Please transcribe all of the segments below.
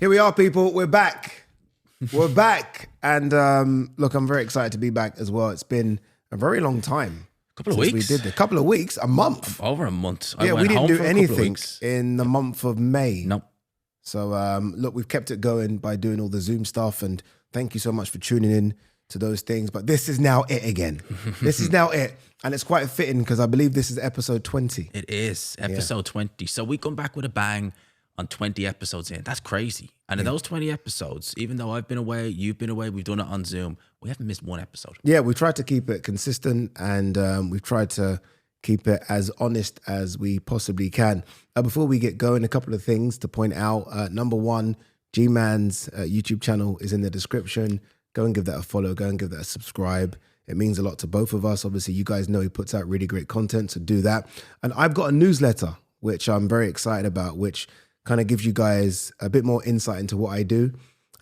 Here we are, people. We're back. We're back. And look, I'm very excited to be back as well. It's been a very long time. Couple of weeks. We did a couple of weeks, a month. Over a month. Yeah, we didn't do anything in the month of May. Nope. So look, we've kept it going by doing all the Zoom stuff, and thank you so much for tuning in to those things. But this is now it again. This is now it. And it's quite fitting because I believe this is episode 20. It is episode 20. So we come back with a bang on 20 episodes in. That's crazy. And in those 20 episodes, even though I've been away, you've been away, we've done it on Zoom, we haven't missed one episode. Yeah, we tried to keep it consistent, and we've tried to keep it as honest as we possibly can. Before we get going, a couple of things to point out. Number one, G-Man's YouTube channel is in the description. Go and give that a follow. Go and give that a subscribe. It means a lot to both of us. Obviously, you guys know he puts out really great content, so do that. And I've got a newsletter, which I'm very excited about, which kind of gives you guys a bit more insight into what I do,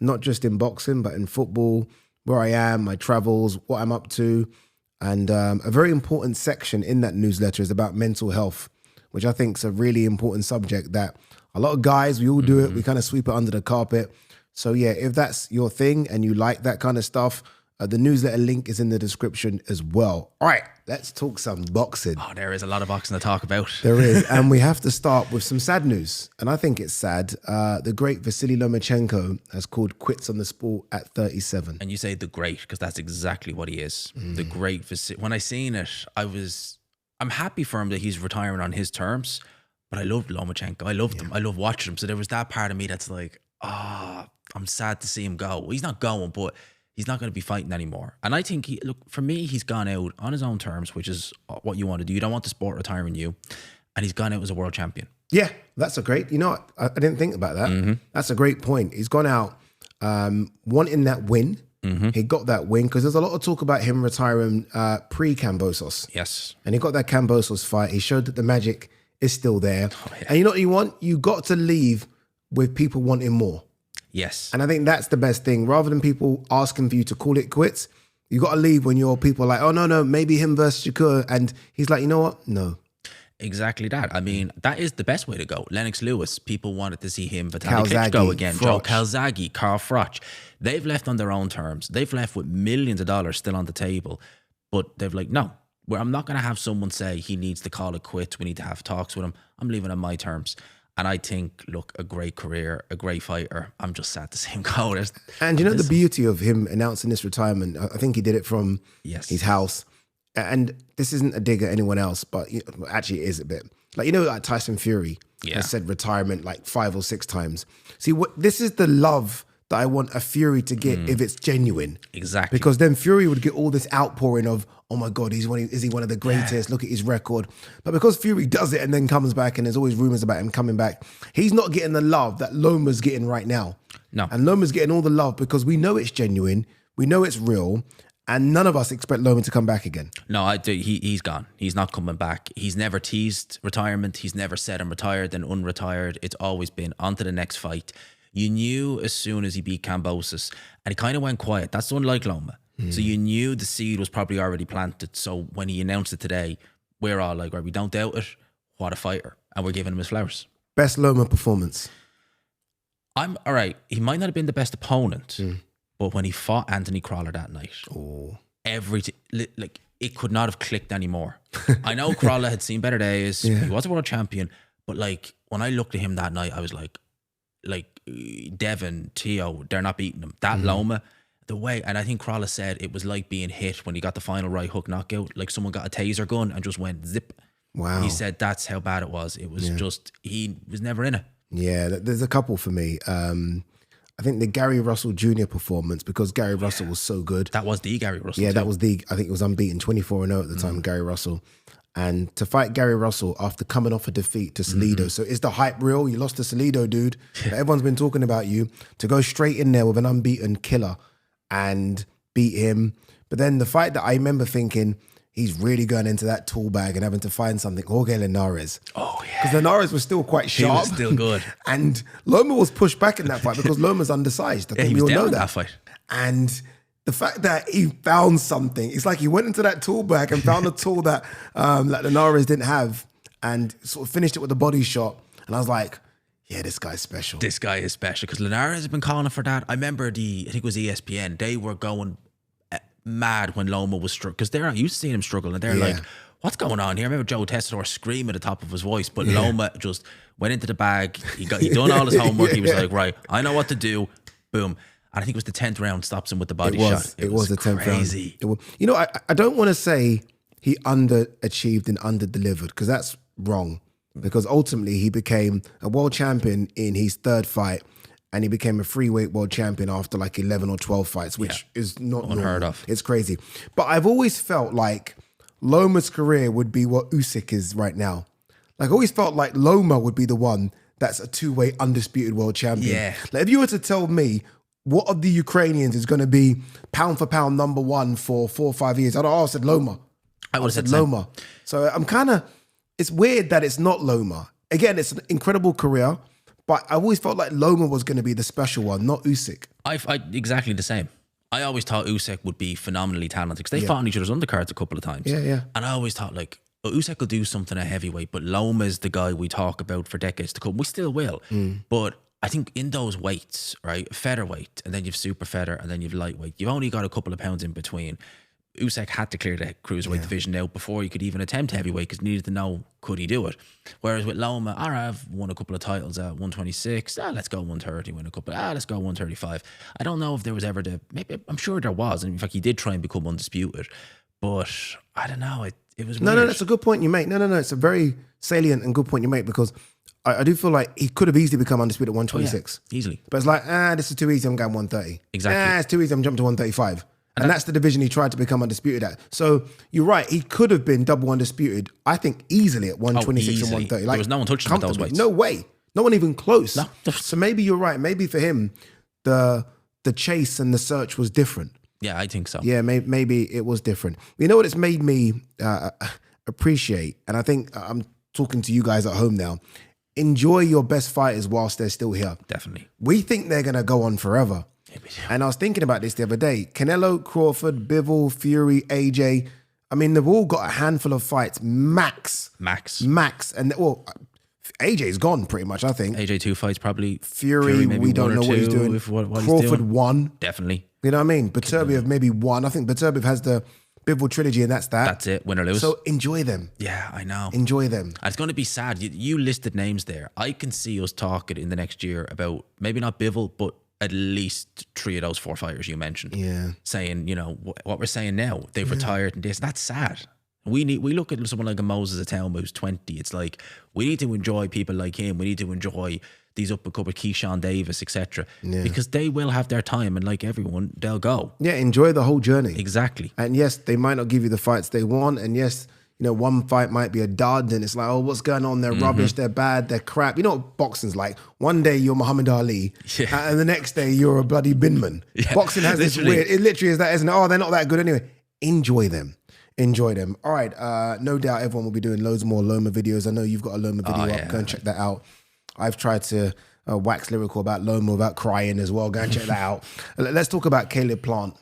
not just in boxing, but in football, where I am, my travels, what I'm up to. And a very important section in that newsletter is about mental health, which I think is a really important subject that a lot of guys, we all do it. We kind of sweep it under the carpet. So yeah, if that's your thing and you like that kind of stuff, the newsletter link is in the description as well. All right, let's talk some boxing. Oh, there is a lot of boxing to talk about. There is, and we have to start with some sad news. And I think it's sad. The great Vasiliy Lomachenko has called quits on the sport at 37. And you say the great, because that's exactly what he is. The great Vasiliy. When I seen it, I'm happy for him that he's retiring on his terms, but I loved Lomachenko. I loved him. I love watching him. So there was that part of me that's like, I'm sad to see him go. He's not going, but he's not going to be fighting anymore. And I think, look, for me, he's gone out on his own terms, which is what you want to do. You don't want the sport retiring you. And he's gone out as a world champion. Yeah, that's a great, you know what? I didn't think about that. That's a great point. He's gone out wanting that win. He got that win because there's a lot of talk about him retiring pre-Kambosos. Yes. And he got that Kambosos fight. He showed that the magic is still there. Oh, yeah. And you know what you want? You got to leave with people wanting more. Yes. And I think that's the best thing. Rather than people asking for you to call it quits, you got to leave when your people are like, oh, no, maybe him versus Shakur. And he's like, you know what? No. Exactly that. I mean, that is the best way to go. Lennox Lewis, people wanted to see him, Vitaly Klitschko again. Joe Calzaghe, Carl Froch. They've left on their own terms. They've left with millions of dollars still on the table. But they've like, no, I'm not going to have someone say he needs to call it quits. We need to have talks with him. I'm leaving on my terms. And I think, look, a great career, a great fighter. I'm just sad to see him go. And you know the beauty of him announcing this retirement? I think he did it from his house. And this isn't a dig at anyone else, but actually it is a bit. Like, you know, like Tyson Fury has said retirement like 5 or 6 times. See, this is the love that I want a Fury to get if it's genuine. Exactly. Because then Fury would get all this outpouring of, oh my God, is he one of the greatest? Yeah. Look at his record. But because Fury does it and then comes back and there's always rumors about him coming back, he's not getting the love that Loma's getting right now. No. And Loma's getting all the love because we know it's genuine, we know it's real, and none of us expect Loma to come back again. No, I do. He's gone. He's not coming back. He's never teased retirement. He's never said I'm retired then unretired. It's always been on to the next fight. You knew as soon as he beat Kambosos, and he kind of went quiet. That's unlike Loma. So you knew the seed was probably already planted. So when he announced it today, we're all like, right, we don't doubt it. What a fighter. And we're giving him his flowers. Best Loma performance? I'm all right. He might not have been the best opponent, but when he fought Anthony Crawler that night, everything, like, it could not have clicked anymore. I know Crawler had seen better days. He was a world champion. But like, when I looked at him that night, I was like Devin, Teo, they're not beating him. That Loma, the way, and I think Crawler said it was like being hit when he got the final right hook knockout, like someone got a taser gun and just went zip. Wow. He said that's how bad it was. It was just, he was never in it. Yeah, there's a couple for me. I think the Gary Russell Jr. performance, because Gary Russell was so good. That was the Gary Russell. Yeah, that was I think it was unbeaten, 24-0 at the time, Gary Russell. And to fight Gary Russell after coming off a defeat to Salido. So is the hype real? You lost to Salido, dude. Everyone's been talking about you. To go straight in there with an unbeaten killer and beat him. But then the fight that I remember thinking, he's really going into that tool bag and having to find something, Jorge Linares. Oh, yeah. Because Linares was still quite sharp. He was still good. And Loma was pushed back in that fight because Loma's undersized. I think we all know that. Fight. And the fact that he found something, it's like he went into that tool bag and found a tool that Linares didn't have and sort of finished it with a body shot. And I was like, Yeah, this guy's special. This guy is special because Linares has been calling for that. I remember I think it was ESPN. They were going mad when Loma was struck because they're not used to seeing him struggle, and they're like, "What's going on here?" I remember Joe Tessitore screaming at the top of his voice, but Loma just went into the bag. He done all his homework. He was like, "Right, I know what to do." Boom. And I think it was the 10th round stops him with the body shot. It was the 10th crazy. round. You know, I don't want to say he underachieved and underdelivered because that's wrong. Because ultimately he became a world champion in his 3rd fight, and he became a freeweight world champion after like 11 or 12 fights, which is not unheard normal. of. It's crazy. But I've always felt like Loma's career would be what Usyk is right now. Like I always felt like Loma would be the one that's a 2-way undisputed world champion. Yeah. Like if you were to tell me what of the Ukrainians is going to be pound for pound number 1 for 4 or 5 years, I'd have said Loma. I would have said Loma. So I'm kind of, it's weird that it's not Loma. Again, it's an incredible career, but I always felt like Loma was going to be the special one, not Usyk. I exactly the same. I always thought Usyk would be phenomenally talented because they fought on each other's undercards a couple of times. Yeah. And I always thought like, Usyk will do something at heavyweight, but Loma's the guy we talk about for decades to come. We still will. But I think in those weights, right, featherweight, and then you've super feather, and then you've lightweight, you've only got a couple of pounds in between. Usyk had to clear the cruiserweight division out before he could even attempt heavyweight because he needed to know, could he do it? Whereas with Loma, all right, I've won a couple of titles at 126. Let's go 130, win a couple. Let's go 135. I don't know if there was ever maybe I'm sure there was. And in fact, he did try and become undisputed. But I don't know. It was weird. No, that's a good point you make. No. It's a very salient and good point you make because I do feel like he could have easily become undisputed at 126. Easily. But it's like, this is too easy, I'm going 130. Exactly. It's too easy, I'm jumping to 135. And that's the division he tried to become undisputed at. So you're right, he could have been double undisputed, I think, easily at 126 and 130. Like, there was no one touching him at those weights. No way. No one even close. No. So maybe you're right. Maybe for him, the chase and the search was different. Yeah, I think so. Yeah, maybe it was different. You know what it's made me appreciate? And I think I'm talking to you guys at home now. Enjoy your best fighters whilst they're still here. Definitely. We think they're going to go on forever. And I was thinking about this the other day. Canelo, Crawford, Bivol, Fury, AJ. I mean, they've all got a handful of fights. Max. And, well, AJ's gone pretty much, I think. AJ 2 fights probably. Fury we don't know what he's doing. Crawford won. Definitely. You know what I mean? Beterbiev maybe won. I think Beterbiev has the Bivol trilogy and that's that. That's it. Win or lose. So enjoy them. Yeah, I know. Enjoy them. It's going to be sad. You listed names there. I can see us talking in the next year about maybe not Bivol, but at least 3 of those 4 fighters you mentioned. Yeah. Saying, you know, what we're saying now, they've retired and this. That's sad. We look at someone like a Moses Atalma who's 20. It's like, we need to enjoy people like him. We need to enjoy these up and coming Keyshawn Davis, etc. Because they will have their time, and like everyone, they'll go. Yeah, enjoy the whole journey. Exactly. And yes, they might not give you the fights they want, and yes, you know, one fight might be a dud, and it's like, oh, what's going on? They're rubbish, they're bad, they're crap. You know what boxing's like? One day you're Muhammad Ali, and the next day you're a bloody binman. Boxing has this weird, it literally is that, isn't it? Oh, they're not that good anyway. Enjoy them. All right, no doubt everyone will be doing loads more Loma videos. I know you've got a Loma video up. Go and check that out. I've tried to wax lyrical about Loma without crying as well. Go and check that out. Let's talk about Caleb Plant.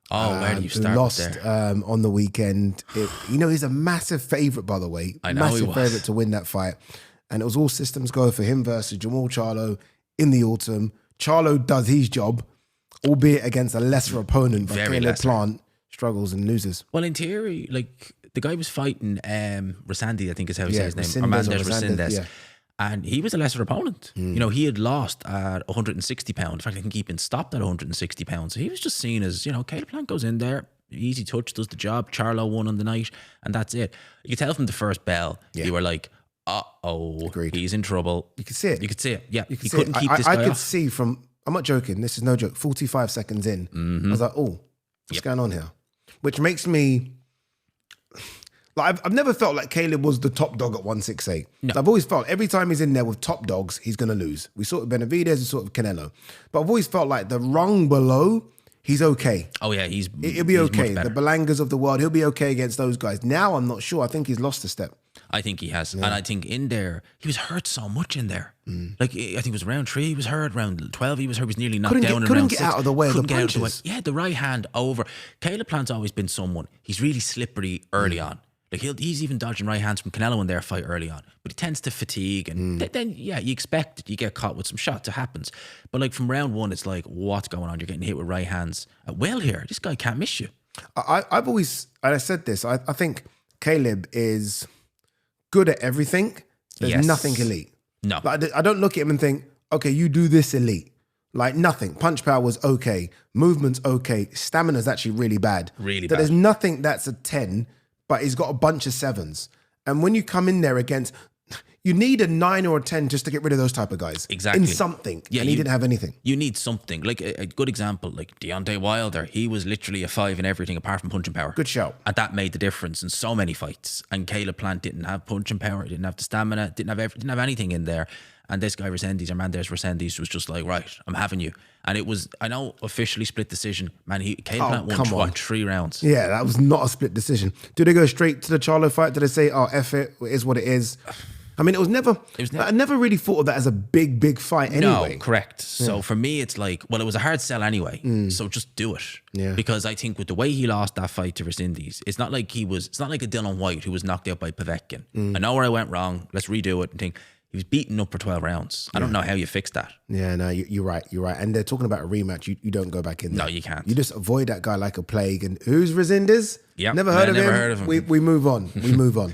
Oh, where do you start? Lost there? On the weekend. He's a massive favourite, by the way. I know massive favourite to win that fight. And it was all systems go for him versus Jamal Charlo in the autumn. Charlo does his job, albeit against a lesser opponent. But Caleb Plant struggles and loses. Well, in theory, like the guy was fighting Resandi, I think is how he says his name. Resendez. Yeah. And he was a lesser opponent. You know, he had lost at 160 pounds. In fact, I think he'd been stopped at 160 pounds. So he was just seen as, you know, Caleb Plant goes in there, easy touch, does the job. Charlo won on the night, and that's it. You could tell from the first bell, you were like, Agreed. He's in trouble. You could see it. You could see it. Yeah, you couldn't keep this guy I could off. see from, I'm not joking, this is no joke, 45 seconds in, I was like, oh, what's going on here? Which makes me, like, I've never felt like Caleb was the top dog at 168. No. I've always felt every time he's in there with top dogs, he's going to lose. We saw it with Benavidez, we saw it with Canelo. But I've always felt like the rung below, he's okay. Oh, yeah, he'll be okay. The Belangas of the world, he'll be okay against those guys. Now, I'm not sure. I think he's lost a step. I think he has. And I think in there, he was hurt so much in there. Like, I think it was round 3, he was hurt. Round 12, he was hurt. He was nearly knocked down. Couldn't get out of the way of the punches. Yeah, the right hand over. Caleb Plant's always been someone, he's really slippery early on. Like he's even dodging right hands from Canelo in their fight early on, but he tends to fatigue, and then you expect it. You get caught with some shots. It happens. But like from round one, it's like, what's going on? You're getting hit with right hands. Well, here, this guy can't miss you. I've always, and I said this, I think Caleb is good at everything. There's nothing elite. No, like, I don't look at him and think, okay, you do this elite. Like nothing. Punch power was okay. Movement's okay. Stamina's actually really bad. Really bad. There's nothing that's a 10. But he's got a bunch of 7s. And when you come in there against, you need a 9 or a 10 just to get rid of those type of guys. Exactly. In something. Yeah, and he didn't have anything. You need something. Like a good example, like Deontay Wilder, he was literally a 5 in everything apart from punching power. Good shout. And that made the difference in so many fights. And Caleb Plant didn't have punching power, didn't have the stamina, didn't have anything in there. And this guy Resendiz, Armandez Resendiz, was just like, right, I'm having you. And it was, I know, officially split decision. Man, Caleb Plant won 3 rounds. Yeah, that was not a split decision. Do they go straight to the Charlo fight? Do they say, oh, F it is what it is? I mean, I never really thought of that as a big fight anyway. No, correct. So for me, it's like, well, it was a hard sell anyway. So just do it. Yeah. Because I think with the way he lost that fight to Resendiz, it's not like a Dillian White who was knocked out by Povetkin. I know where I went wrong. Let's redo it and think. He was beaten up for 12 rounds. I don't know how you fix that. Yeah, no, you're right. You're right. And they're talking about a rematch. You don't go back in there. No, you can't. You just avoid that guy like a plague. And who's Resendiz? Yeah, never heard of him. We move on. We move on.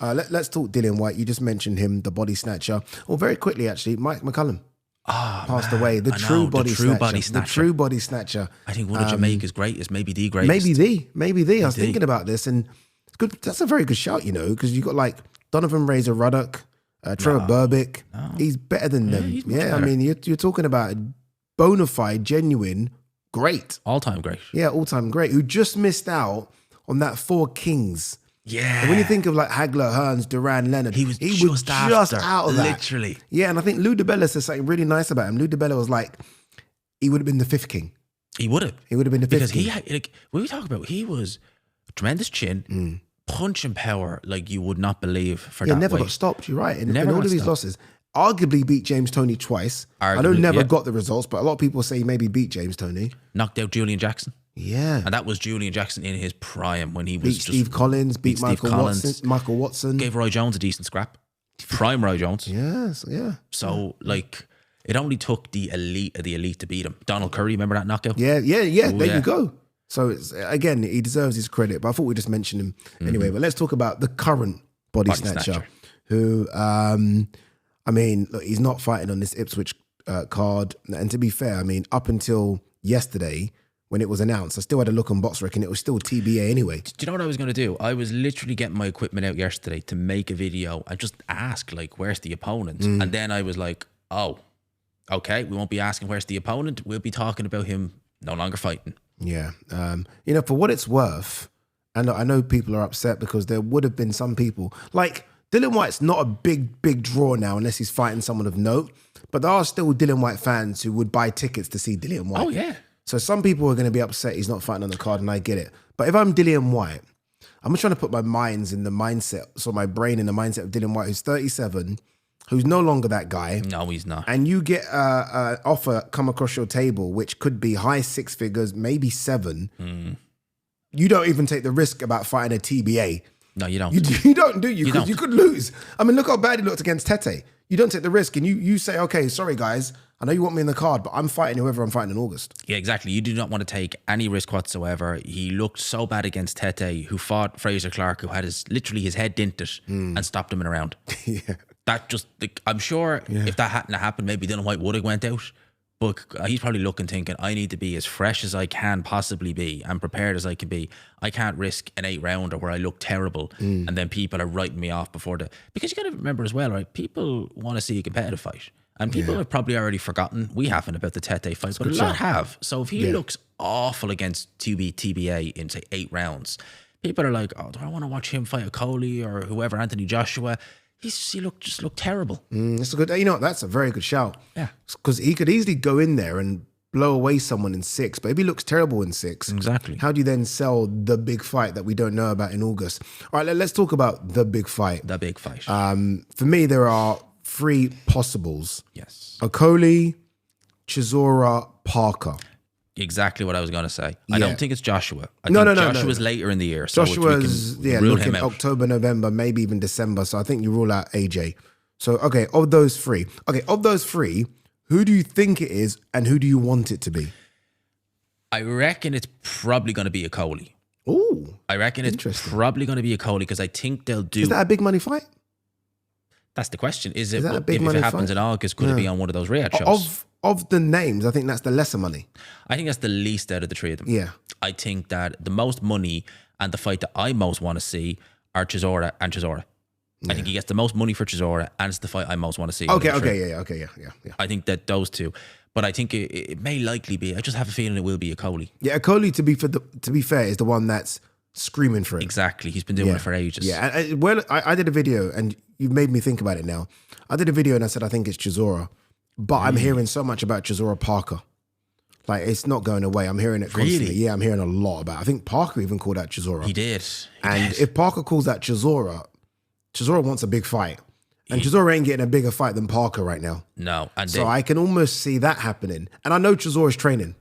Let's talk Dillian White. You just mentioned him, the body snatcher. Well, very quickly, actually, Mike McCallum passed away. The true body snatcher. The true body snatcher. I think one of Jamaica's greatest, maybe the greatest. Maybe the. I was thinking about this, and it's good. That's a very good shout, because you got like Donovan Razor Ruddock, Trevor Burbick. He's better than them. Yeah, I mean, you're talking about bona fide, genuine, great. All-time great. Yeah, all-time great. Who just missed out on that 4 Kings. Yeah. And when you think of like Hagler, Hearns, Duran, Leonard, he was just out of that. Literally. Yeah, and I think Lou DiBella said something really nice about him. Lou DiBella was like, he would have been the 5th King. He would have. He would have been the 5th King. Because he had, like, when we talk about, he was a tremendous chin, punching power like you would not believe for that never weight. got stopped. You're right. In Never all got of his stopped. losses, arguably beat James Toney twice. I know never got the results, but a lot of people say he maybe beat James Toney. Knocked out Julian Jackson. Yeah. And that was Julian Jackson in his prime when he was beat Steve Collins, beat Michael Watson. Gave Roy Jones a decent scrap. Prime Roy Jones. Yes, yeah. So, like, it only took the elite of the elite to beat him. Donald Curry, remember that knockout? Yeah. There you go. So, again, he deserves his credit, but I thought we just mentioned him anyway. But let's talk about the current body snatcher. Who, I mean, look, he's not fighting on this Ipswich card. And to be fair, I mean, up until yesterday, when it was announced, I still had a look on BoxRec and it was still TBA anyway. Do you know what I was going to do? I was literally getting my equipment out yesterday to make a video and just ask, like, where's the opponent? And then I was like, oh, okay, we won't be asking where's the opponent. We'll be talking about him no longer fighting. Yeah. For what it's worth, and I know people are upset because there would have been some people, like Dillian White's not a big draw now unless he's fighting someone of note, but there are still Dillian White fans who would buy tickets to see Dillian White. Oh, yeah. So some people are going to be upset he's not fighting on the card, and I get it. But if I'm Dillian White, I'm just trying to put my brain in the mindset of Dillian White, who's 37, who's no longer that guy. No, he's not. And you get an offer come across your table, which could be high 6 figures, maybe 7. You don't even take the risk about fighting a TBA. No, you don't. You don't, do you? Because you could lose. I mean, look how bad he looked against Tete. You don't take the risk, and you say, okay, sorry guys, I know you want me in the card, but I'm fighting whoever I'm fighting in August. Yeah, exactly. You do not want to take any risk whatsoever. He looked so bad against Tete, who fought Fraser Clark, who had literally his head dinted and stopped him in a round. Yeah. That just, I'm sure if that hadn't happened, maybe Dillian White would have went out. But he's probably looking, thinking, I need to be as fresh as I can possibly be and prepared as I can be. I can't risk an 8-rounder where I look terrible and then people are writing me off before because you got to remember as well, right? People want to see a competitive fight. And people have probably already forgotten. We haven't about the Tete fight, but a lot have. So if he looks awful against TBA in, say, 8 rounds, people are like, oh, do I want to watch him fight a Coley or whoever, Anthony Joshua? He just looked terrible. That's a good. That's a very good shout. Yeah, because he could easily go in there and blow away someone in 6. But if he looks terrible in 6, exactly. How do you then sell the big fight that we don't know about in August? All right, let's talk about the big fight. The big fight. For me, there are 3 possibles. Yes. Okoli, Chisora, Parker. Exactly what I was going to say. I Yeah. don't think it's Joshua. I No, think no, no, Joshua's no. later in the year. So Joshua's we can rule him looking out. October, November, maybe even December. So I think you rule out AJ. So okay, of those three, who do you think it is, and who do you want it to be? I reckon it's probably going to be a Coley. Ooh, I reckon it's probably going to be a Coley because I think they'll do. Is that a big money fight? That's the question. Is it? that a If big it money happens fight? in August, could it be on one of those Riyadh shows? Of the names, I think that's the lesser money. I think that's the least out of the three of them. Yeah. I think that the most money and the fight that I most want to see are Chisora and Chisora. I think he gets the most money for Chisora, and it's the fight I most want to see. Okay, yeah. I think that those two. But I think it may likely be. I just have a feeling it will be a Coley. Yeah, Coley, to be fair, is the one that's screaming for it. Exactly. He's been doing it for ages. Yeah, and I did a video, and you've made me think about it now. I did a video and I said I think it's Chisora, but I'm hearing so much about Chisora Parker. Like, it's not going away. I'm hearing it constantly. Really? Yeah, I'm hearing a lot about it. I think Parker even called out Chisora. He did. And if Parker calls out Chisora wants a big fight. And Chisora ain't getting a bigger fight than Parker right now. No. And So I can almost see that happening. And I know Chisora's training.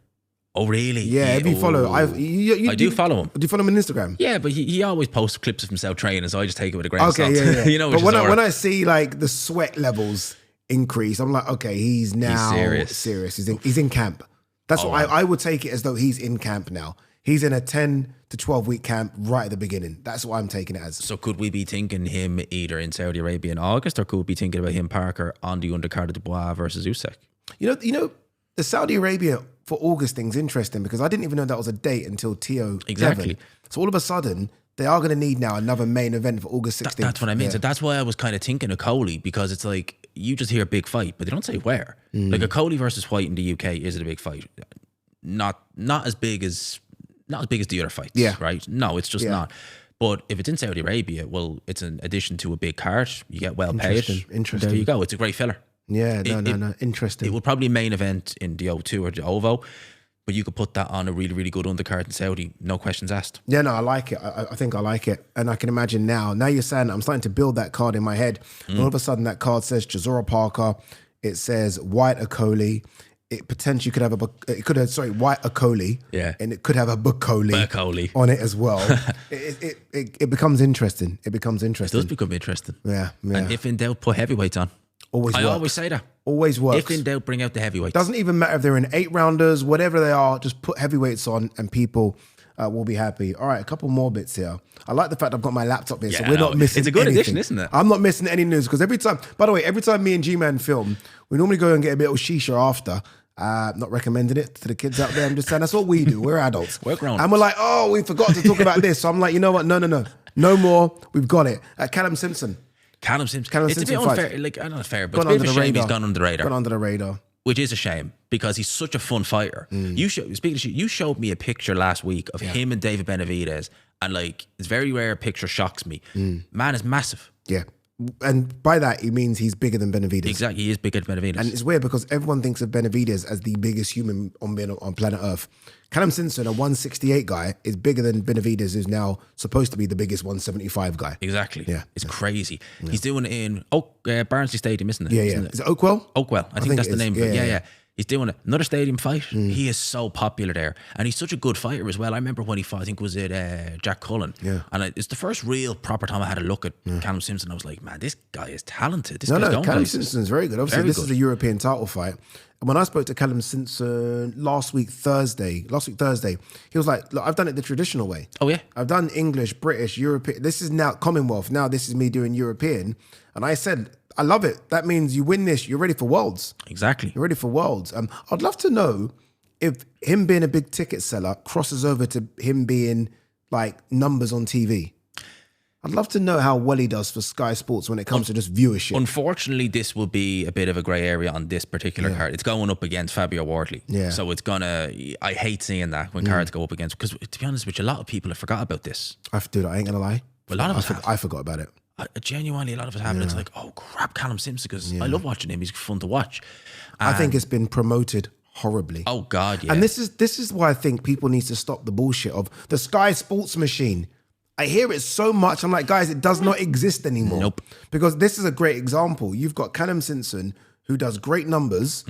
oh, really? Yeah, if you follow, I do follow him. Do you follow him on Instagram? Yeah, but he always posts clips of himself training, so I just take it with a grain of Okay, salt. yeah. You know, but when I see like the sweat levels increase, I'm like, okay, he's now serious. He's in camp. That's what I would take it as though he's in camp now. He's in a 10 to 12 week camp right at the beginning. That's what I'm taking it as. So could we be thinking him either in Saudi Arabia in August, or could we be thinking about him, Parker, on the undercard of Dubois versus Usyk? You know, the Saudi Arabia for August thing's interesting because I didn't even know that was a date until TEOFIMO. Exactly. So all of a sudden, they are going to need now another main event for August 16th. That's what I mean. Yeah. So that's why I was kind of thinking of Coley, because it's like you just hear big fight, but they don't say where. Like a Coley versus White in the UK, is it a big fight? Not as big as the other fights. Yeah. Right. No, it's just not. But if it's in Saudi Arabia, well, it's an addition to a big card. You get well paid. Interesting. There you go. It's a great filler. Yeah, no. Interesting. It will probably main event in the O2 or the OVO, but you could put that on a really, really good undercard in Saudi. No questions asked. Yeah, no, I like it. I think I like it. And I can imagine now you're saying that, I'm starting to build that card in my head. And all of a sudden that card says Chisora Parker. It says White Okoli. It potentially could have White Okoli. Yeah. And it could have a Bukoli on it as well. it becomes interesting. It becomes interesting. It does become interesting. Yeah. And if in doubt, put heavyweights on. I always say that. Always works. If in doubt, bring out the heavyweights. Doesn't even matter if they're in 8-rounders, whatever they are, just put heavyweights on and people will be happy. All right, a couple more bits here. I like the fact I've got my laptop here, so we're not missing It's a good anything. addition, isn't it? I'm not missing any news because every time me and G-Man film, we normally go and get a bit of shisha after. Not recommending it to the kids out there. I'm just saying that's what we do. We're adults. We're grown. And we're like, oh, we forgot to talk about this. So I'm like, you know what? No more. We've got it. Callum Simpson. It's a bit unfair. Like, I don't know, fair, but it's a bit of a shame he's gone under the radar. Gone under the radar. Which is a shame because he's such a fun fighter. You showed me a picture last week of him and David Benavidez, and like it's very rare a picture shocks me. Man is massive. Yeah. And by that, he means he's bigger than Benavidez. Exactly, he is bigger than Benavidez. And it's weird because everyone thinks of Benavidez as the biggest human on planet Earth. Callum Simpson, a 168 guy, is bigger than Benavidez, who's now supposed to be the biggest 175 guy. Exactly. Yeah. It's crazy. Yeah. He's doing it in Barnsley Stadium, isn't it? Yeah. Isn't it? Is it Oakwell? Oakwell. I think that's the name of it. Yeah. He's doing it. Another stadium fight. He is so popular there. And he's such a good fighter as well. I remember when he fought, I think it was at Jack Cullen. Yeah. And it's the first real proper time I had a look at Callum Simpson. I was like, man, this guy is talented. Callum Simpson's very good. Obviously, this is a European title fight. And when I spoke to Callum Simpson last week Thursday, he was like, look, I've done it the traditional way. Oh, yeah? I've done English, British, European. This is now Commonwealth. Now this is me doing European. And I said, I love it. That means you win this, you're ready for Worlds. Exactly. You're ready for Worlds. I'd love to know if him being a big ticket seller crosses over to him being like numbers on TV. I'd love to know how well he does for Sky Sports when it comes to just viewership. Unfortunately, this will be a bit of a grey area on this particular card. It's going up against Fabio Wardley. Yeah. So it's I hate seeing that when cards go up against, because to be honest with you, a lot of people have forgot about this. I ain't going to lie. A lot of us have. I forgot about it. Genuinely, a lot of us have. And it's like, oh, crap, Callum Simpson, because I love watching him. He's fun to watch. I think it's been promoted horribly. Oh, God, yeah. And this is why I think people need to stop the bullshit of the Sky Sports machine. I hear it so much. I'm like, guys, it does not exist anymore. Nope. Because this is a great example. You've got Callum Simpson, who does great numbers.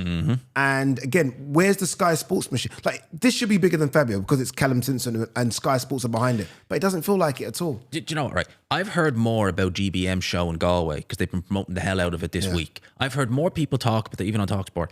And again, where's the Sky Sports machine? Like, this should be bigger than Fabio because it's Callum Simpson and Sky Sports are behind it. But it doesn't feel like it at all. Do you know what, right? I've heard more about GBM show in Galway because they've been promoting the hell out of it this week. I've heard more people talk about it, even on TalkSport,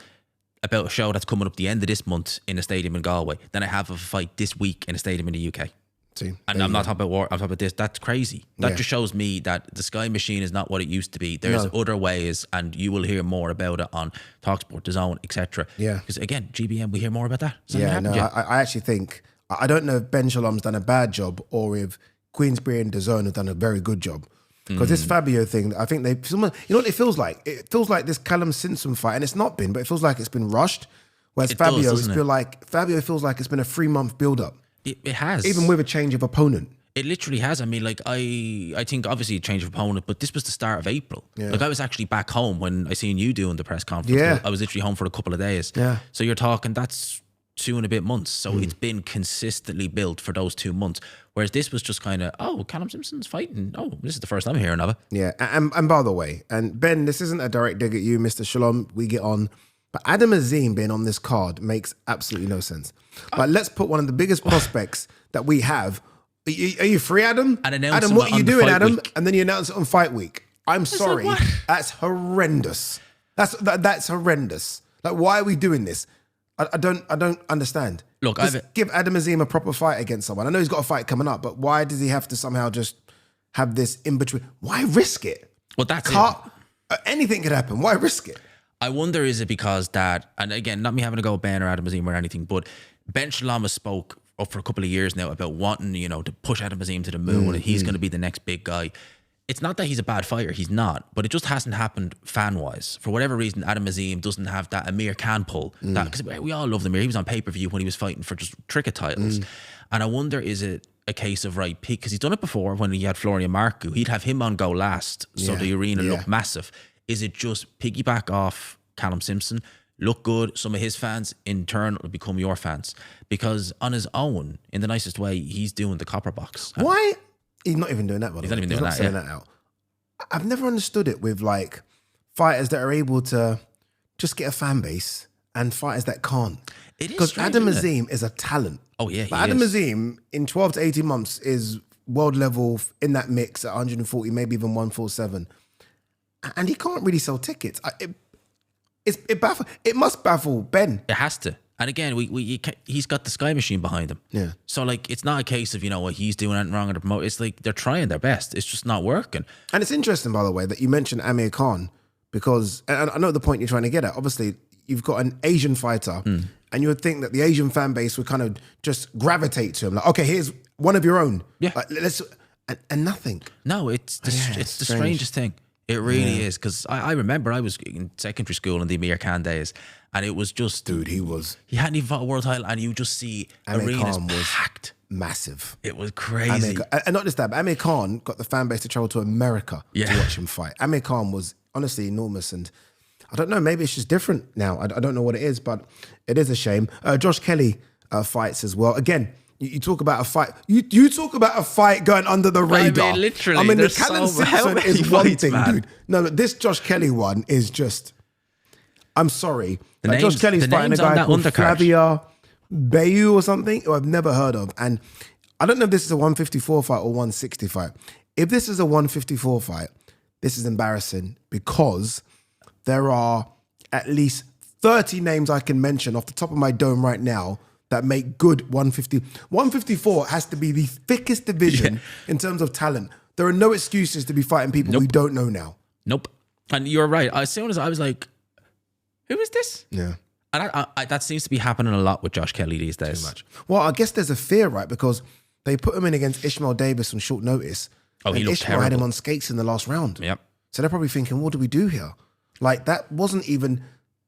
about a show that's coming up the end of this month in a stadium in Galway than I have of a fight this week in a stadium in the UK. See, and I'm not talking about war, I'm talking about this. That's crazy. That just shows me that the Sky machine is not what it used to be. There's other ways, and you will hear more about it on TalkSport, DAZN, etc. Yeah. Because again, GBM, we hear more about that. I actually think, I don't know if Ben Shalom's done a bad job or if Queensberry and DAZN have done a very good job. Because this Fabio thing, I think you know what it feels like? It feels like this Callum Simpson fight, and it's not been, but it feels like it's been rushed. Whereas Fabio feels like it's been a 3-month build-up. It has. Even with a change of opponent. It literally has. I mean, like, I think obviously a change of opponent, but this was the start of April. Yeah. Like, I was actually back home when I seen you doing the press conference. Yeah. I was literally home for a couple of days. Yeah. So you're talking, that's 2 and a bit months. So it's been consistently built for those 2 months. Whereas this was just kind of, oh, Callum Simpson's fighting. Oh, this is the first I'm hearing of it. Yeah. And by the way, and Ben, this isn't a direct dig at you, Mr. Shalom. We get on. But Adam Azim being on this card makes absolutely no sense. But let's put one of the biggest prospects that we have. Are you free, Adam? Adam, what are you doing, Adam? Week. And then you announce it on fight week. I'm sorry. Like, that's horrendous. That's horrendous. Like, why are we doing this? I don't understand. Look, give Adam Azim a proper fight against someone. I know he's got a fight coming up, but why does he have to somehow just have this in between? Why risk it? Well, that's anything could happen. Why risk it? I wonder, is it because that, and again, not me having to go Ben or Adam Azim or anything, but Ben Shalom has spoke up for a couple of years now about wanting, to push Adam Azim to the moon and he's going to be the next big guy. It's not that he's a bad fighter, he's not, but it just hasn't happened fan-wise. For whatever reason, Adam Azim doesn't have that Amir Khan pull. Because we all love Amir. He was on pay-per-view when he was fighting for just cricket titles. And I wonder, is it a case of right peak? Because he's done it before when he had Florian Marku. He'd have him on go last, so the arena looked massive. Is it just piggyback off Callum Simpson, look good, some of his fans in turn will become your fans? Because on his own, in the nicest way, he's doing the copper box. Why? He's not even doing that. He's not even doing that. Saying that out. I've never understood it with like fighters that are able to just get a fan base and fighters that can't. It is because Adam Azim is a talent. Oh yeah, Adam Azim in 12 to 18 months is world level in that mix at 140, maybe even 147. And he can't really sell tickets. It must baffle Ben. It has to. And again, he's got the Sky machine behind him. Yeah. So like, it's not a case of he's doing anything wrong or the promote. It's like they're trying their best. It's just not working. And it's interesting, by the way, that you mentioned Amir Khan because, and I know the point you're trying to get at. Obviously, you've got an Asian fighter, and you would think that the Asian fan base would kind of just gravitate to him. Like, okay, here's one of your own. Yeah. Like, and nothing. No, it's the strangest thing. It really is, because I remember I was in secondary school in the Amir Khan days, and it was just... Dude, he hadn't even fought a world title, and you just see arenas packed. Massive. It was crazy. And not just that, but Amir Khan got the fan base to travel to America to watch him fight. Amir Khan was honestly enormous, and I don't know, maybe it's just different now. I don't know what it is, but it is a shame. Josh Kelly fights as well. Again, you talk about a fight. You talk about a fight going under the radar. I mean, literally. the Callum Simpson is one thing, man. dude. No, this Josh Kelly one is just... I'm sorry. Josh Kelly's fighting a guy called Fabio Bayu or something, who I've never heard of. And I don't know if this is a 154 fight or 160 fight. If this is a 154 fight, this is embarrassing because there are at least 30 names I can mention off the top of my dome right now that make good 150. 154 has to be the thickest division in terms of talent. There are no excuses to be fighting people we don't know now. Nope. And you're right. As soon as I was like, who is this? Yeah. And that seems to be happening a lot with Josh Kelly these days. Too much. Well, I guess there's a fear, right? Because they put him in against Ishmael Davis on short notice. Oh, he looked Ishmael terrible. had him on skates in the last round. Yep. So they're probably thinking, what do we do here? Like, that wasn't even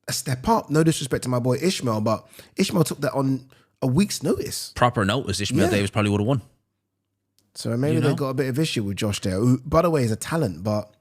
a step up. No disrespect to my boy Ishmael, but Ishmael took that on a week's notice. Proper notice. Ishmael Davis probably would have won. So maybe they got a bit of issue with Josh there, who, by the way, is a talent. But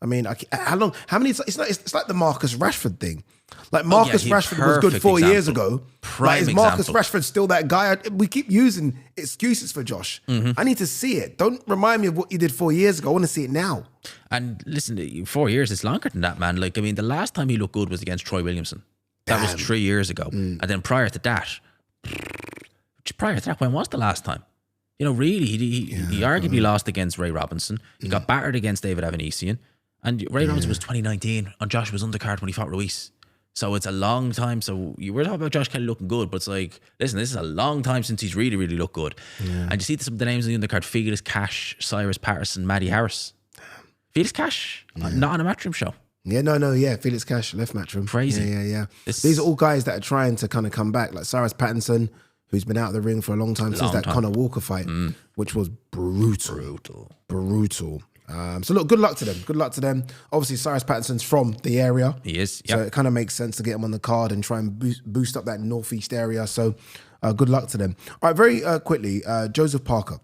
I mean, how many? It's like the Marcus Rashford thing. Like Marcus he- Rashford was good 4 years example. ago. Prime Like, is Marcus example. Rashford still that guy? We keep using excuses for Josh. I need to see it. Don't remind me of what you did 4 years ago. I want to see it now. And listen, 4 years is longer than that, man. Like, I mean, the last time he looked good was against Troy Williamson. That was 3 years ago. And then prior to that, when was the last time? You know, really, he arguably lost against Ray Robinson. He got battered against David Evanesian. And Ray Robinson was 2019, and Josh was undercard when he fought Ruiz. So it's a long time. So you were talking about Josh Kelly looking good, but it's like, listen, this is a long time since he's really, really looked good. And you see some of the names in the undercard: Felix Cash, Cyrus Patterson, Matty Harris. Felix Cash, not on a Matchroom show. Felix Cash, left Matchroom. Crazy. Yeah. These are all guys that are trying to kind of come back, like Cyrus Pattinson, who's been out of the ring for a long time since that Conor Walker fight, which was brutal. So look, good luck to them. Obviously, Cyrus Pattinson's from the area. He is, So it kind of makes sense to get him on the card and try and boost up that northeast area. So good luck to them. All right, very quickly, Joseph Parker.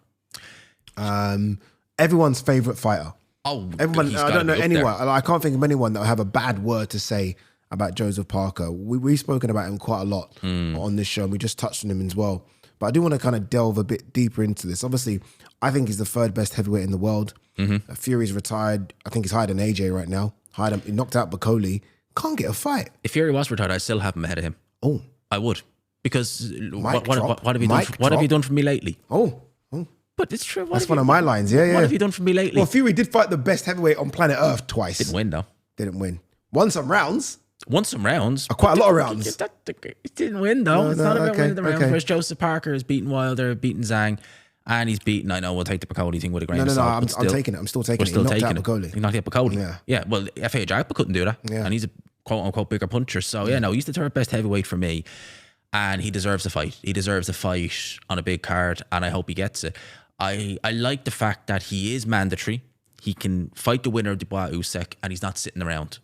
Everyone's favorite fighter. Oh, Everyone, I don't know anyone. I can't think of anyone that will have a bad word to say about Joseph Parker. We've spoken about him quite a lot on this show, and we just touched on him as well. But I do want to kind of delve a bit deeper into this. Obviously, I think he's the third best heavyweight in the world. Fury's retired. I think he's higher than AJ right now. He knocked out Bacoli. Can't get a fight. If Fury was retired, I'd still have him ahead of him. Oh, I would. Because what have you done for me lately? Oh. But it's true. That's one of my lines. Yeah. What have you done for me lately? Well, Fury did fight the best heavyweight on planet Earth twice. Didn't win, though. Didn't win. Won some rounds. Won some rounds. Quite a lot of rounds. It didn't win, though. It's not about winning the rounds. okay. Whereas Joseph Parker has beaten Wilder, beaten Zhang, and he's beaten, I know we'll take the Bacoli thing with a grain of salt. I'm taking it. I'm still taking it. Still He knocked taking out Bacoli. He knocked out Bacoli. Yeah. Well, F.A. Jarpa couldn't do that. Yeah. And he's a quote-unquote bigger puncher. So, he's the third best heavyweight for me. And he deserves a fight. He deserves a fight on a big card, and I hope he gets it. I like the fact that he is mandatory. He can fight the winner of Dubois Usyk, and he's not sitting around.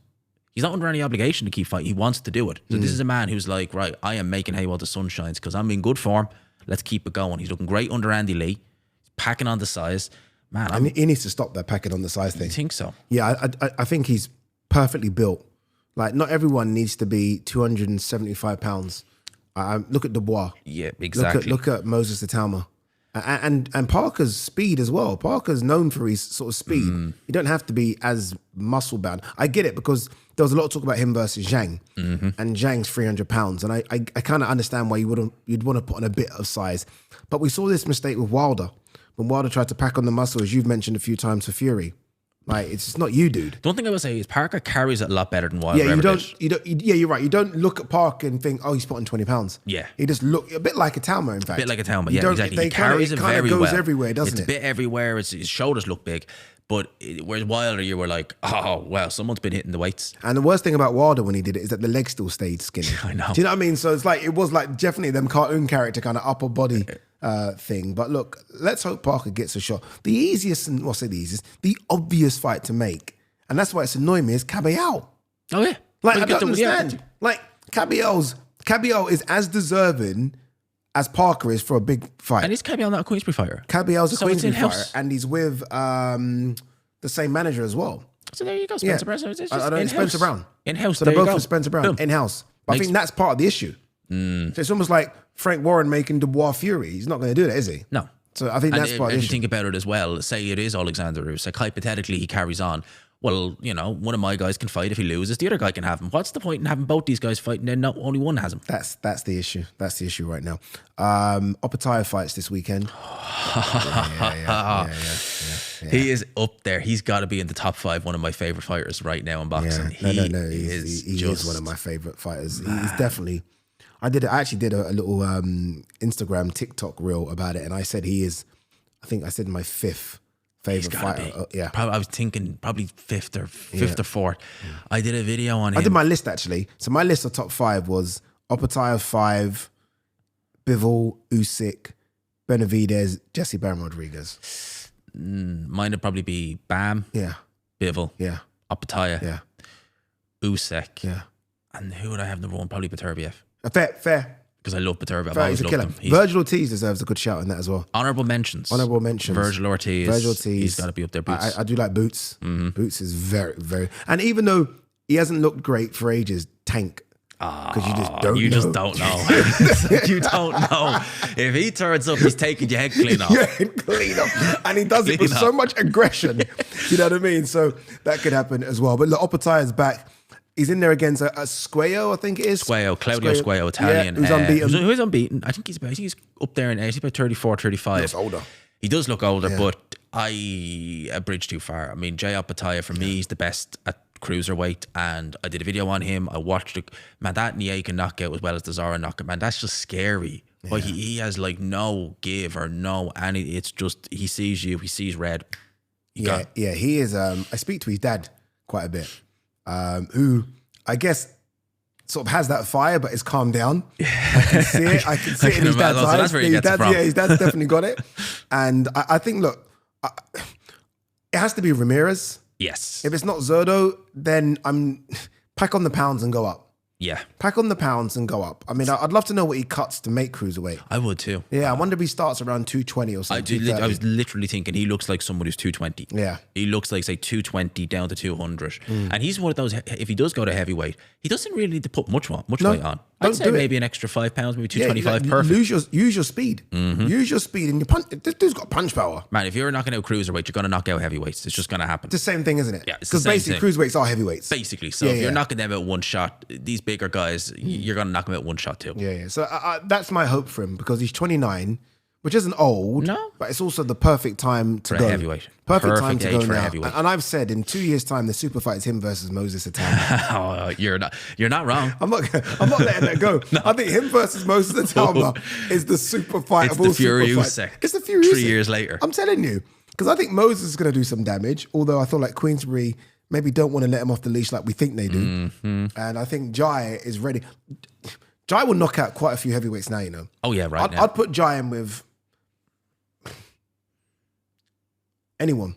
He's not under any obligation to keep fighting. He wants to do it. So this is a man who's like, right, I am making hay while the sun shines because I'm in good form. Let's keep it going. He's looking great under Andy Lee. He's packing on the size. Man, he needs to stop that packing on the size thing. I think so. Yeah, I think he's perfectly built. Like, not everyone needs to be 275 pounds. Look at Dubois. Yeah, exactly. Look at Moses Itauma. And Parker's speed as well. Parker's known for his sort of speed. You don't have to be as muscle bound. I get it because there was a lot of talk about him versus Zhang, and Zhang's 300 pounds, and I kind of understand why you'd want to put on a bit of size. But we saw this mistake with Wilder when Wilder tried to pack on the muscle, as you've mentioned a few times for Fury. Like, it's just not you, dude. The one thing I would say is Parker carries it a lot better than Wilder. Yeah, you're right. You don't look at Parker and think, oh, he's putting 20 pounds. Yeah. He just look a bit like a Talma, in fact. A bit like a Talma, yeah, exactly. He carries it very goes well. everywhere, doesn't it's it? It's a bit everywhere. His shoulders look big. But whereas Wilder, you were like, oh, well, someone's been hitting the weights. And the worst thing about Wilder when he did it is that the leg still stayed skinny. I know. Do you know what I mean? So it's like, it was like definitely them cartoon character kind of upper body thing. But look, let's hope Parker gets a shot. The obvious fight to make, and that's why it's annoying me, is Caballero. Oh, yeah. Like, I don't understand. Like, Caballero is as deserving as Parker is for a big fight. And is Caballero not a Queensbury fighter? Cabello's a Queensbury fighter, and he's with the same manager as well. So there you go, Spencer Brown. So it's just I don't know, Spencer Brown. In-house, So they're both with Spencer Brown, in-house. But I think that's part of the issue. So it's almost like Frank Warren making Dubois Fury. He's not going to do that, is he? No. So I think that's part of the if issue. you think about it as well, say it is Alexander Usyk, hypothetically he carries on. Well, one of my guys can fight. If he loses, the other guy can have him. What's the point in having both these guys fighting and only one has him? That's the issue. That's the issue right now. Opetaia fights this weekend. Yeah. He is up there. He's got to be in the top 5. One of my favorite fighters right now in boxing. Yeah. No. He is one of my favorite fighters. He's definitely. I actually did a little Instagram TikTok reel about it, and I said he is. I think I said my 5th favorite fighter. Yeah, I was thinking probably 5th or 4th. I did a video on him. I did my list actually. So my list of top 5 was Opetaia 5, Bivol, Usyk, Benavidez, Jesse Bam Rodriguez. Mine would probably be Bam. Yeah. Bivol. Yeah. Opetaia. Yeah. Usyk. Yeah. And who would I have number 1? Probably Beterbiev. Fair. Because I love Beterbiev. I've He's always a loved killer. him. Virgil Ortiz deserves a good shout in that as well. Honourable mentions. Virgil Ortiz. He's got to be up there. Boots. I do like Boots. Boots is very, very... And even though he hasn't looked great for ages, Tank Because you just don't You know. just don't know. You don't know. If he turns up, he's taking your head clean off. Yeah, clean up. And he does it with so much aggression. You know what I mean? So that could happen as well. But look, Opetaia is back. He's in there against a Squayo, I think it is. Claudio Squayo, Italian. Yeah, who's unbeaten. Who's unbeating. I think he's up there in age. He's about 34, 35. He's older. He does look older, but a bridge too far. I mean, Jay Opetaia, for me, he's the best at cruiserweight, and I did a video on him. I watched it. Man, that Nieka knockout as well as the Zara knockout, man, that's just scary. But he has like no give or no any. It's just, he sees you, he sees red. He is. I speak to his dad quite a bit, who I guess sort of has that fire, but is calmed down. I can see it. I can see it in his dad's eyes. That's where he gets it from. Yeah, his dad's definitely got it. And I think, look, it has to be Ramirez. Yes. If it's not Zerdo, then I'm pack on the pounds and go up. Yeah. Pack on the pounds and go up. I mean, I'd love to know what he cuts to make cruiserweight. I would too. Yeah, I wonder if he starts around 220 or something. I was literally thinking he looks like someone who's 220. Yeah. He looks like, say, 220 down to 200. And he's one of those, if he does go to heavyweight, he doesn't really need to put much weight on. I'd say maybe an extra 5 pounds, maybe 225, perfect. Use your speed. Use your speed. And your punch. This dude's got punch power. Man, if you're knocking out cruiserweight, you're going to knock out heavyweights. It's just going to happen. It's the same thing, isn't it? Yeah, it's the because same basically thing. cruiserweights are heavyweights. Basically. So if you're knocking them out one shot, these bigger guys, you're going to knock them out one shot too. Yeah. So that's my hope for him, because he's 29, which isn't old. No. But it's also the perfect time to For a go. heavyweight. Perfect time to age go for a now. heavyweight. And I've said in 2 years' time, the super fight is him versus Moses Atama. Oh, you're not wrong. I'm not letting that go. No. I think him versus Moses Atama is the super fight of all super fights. It's the Furious. 3 years later. I'm telling you. Because I think Moses is going to do some damage, although I feel like Queensbury maybe don't want to let him off the leash like we think they do. And I think Jai is ready. Jai will knock out quite a few heavyweights now, you know. Oh, yeah, right now. I'd put Jai in with anyone.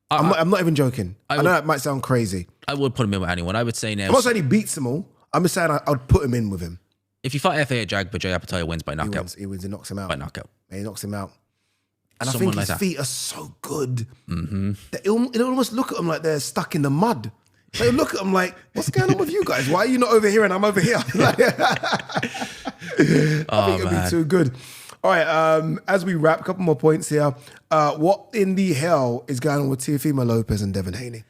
I'm not even joking. I know that might sound crazy. I would put him in with anyone. I would say now. I'm not saying he beats them all. I'm just saying I'd put him in with him. If you fight FA at Jag, but Jay Opetaia wins by knockout. He wins. He knocks him out. By knockout. Yeah, he knocks him out. And Someone I think his feet are so good. That it almost look at them like they're stuck in the mud. They look at them like, what's going on with you guys? Why are you not over here and I'm over here? I think it'll be too good. All right, as we wrap, a couple more points here. What in the hell is going on with TEOFIMO Lopez and Devin Haney?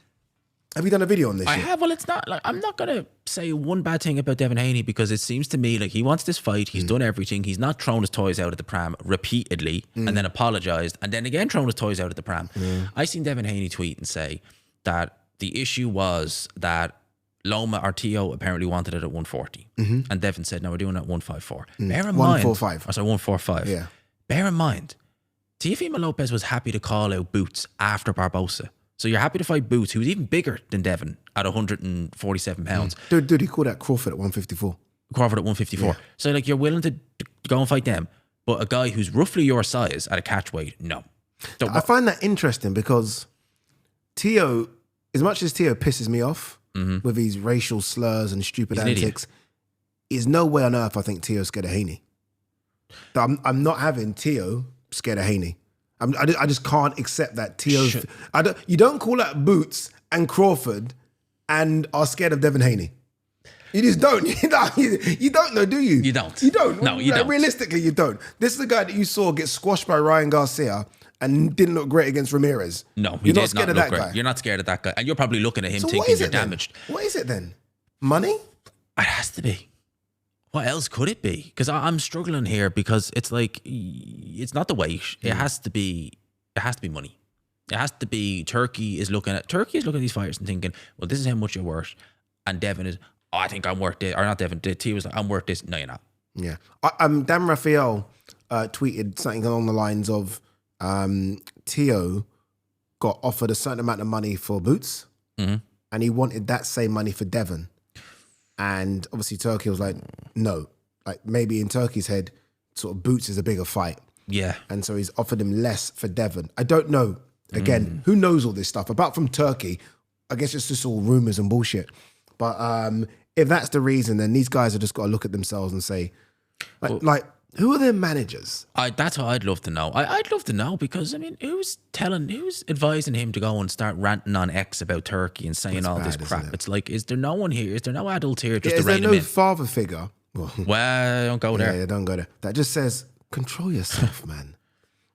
Have you done a video on this I yet? have. Well, it's not like, I'm not going to say one bad thing about Devin Haney, because it seems to me like he wants this fight. He's done everything. He's not thrown his toys out at the pram repeatedly and then apologized and then again thrown his toys out at the pram. I seen Devin Haney tweet and say that the issue was that Loma or Teo apparently wanted it at 140. And Devin said, no, we're doing it at 154. Bear in mind. 145. Oh, sorry, 145. Yeah. Bear in mind, TEOFIMO Lopez was happy to call out Boots after Barbosa. So you're happy to fight Boots, who's even bigger than Devin at 147 pounds. Dude, he called out Crawford at 154. Crawford at 154. Yeah. So like you're willing to go and fight them, but a guy who's roughly your size at a catch weight, no. I find that interesting because Teo, as much as Teo pisses me off with his racial slurs and stupid antics, is no way on earth I think Teo's scared of Haney. I'm not having Teo scared of Haney. I just can't accept that Teo's... You don't call out Boots and Crawford and are scared of Devin Haney. You just don't. You don't know, do you? You don't. You don't. No, you don't. Realistically, you don't. This is the guy that you saw get squashed by Ryan Garcia and didn't look great against Ramirez. No, you're not scared of that guy. You're not scared of that guy. And you're probably looking at him thinking you're damaged. What is it then? Money? It has to be. What else could it be? Because I'm struggling here, because it's like, it's not the weight. It has to be money. It has to be Turkey is looking at these fighters and thinking, well, this is how much you're worth. And Devin is, oh, I think I'm worth this. Or not Devin, T was like, I'm worth this. No, you're not. Yeah. Dan Raphael tweeted something along the lines of Teo got offered a certain amount of money for Boots and he wanted that same money for Devin. And obviously Turkey was like, no. Like maybe in Turkey's head, sort of Boots is a bigger fight. Yeah. And so he's offered him less for Devin. I don't know. Again, who knows all this stuff? Apart from Turkey, I guess it's just all rumors and bullshit. But if that's the reason, then these guys have just got to look at themselves and say, Who are their managers? That's what I'd love to know. I'd love to know because, I mean, who's advising him to go and start ranting on X about Turkey and saying all this crap? It's like, is there no one here? Is there no adult here just to rein him in? Is there no father figure? Well, don't go there. Yeah, don't go there. That just says, control yourself, man.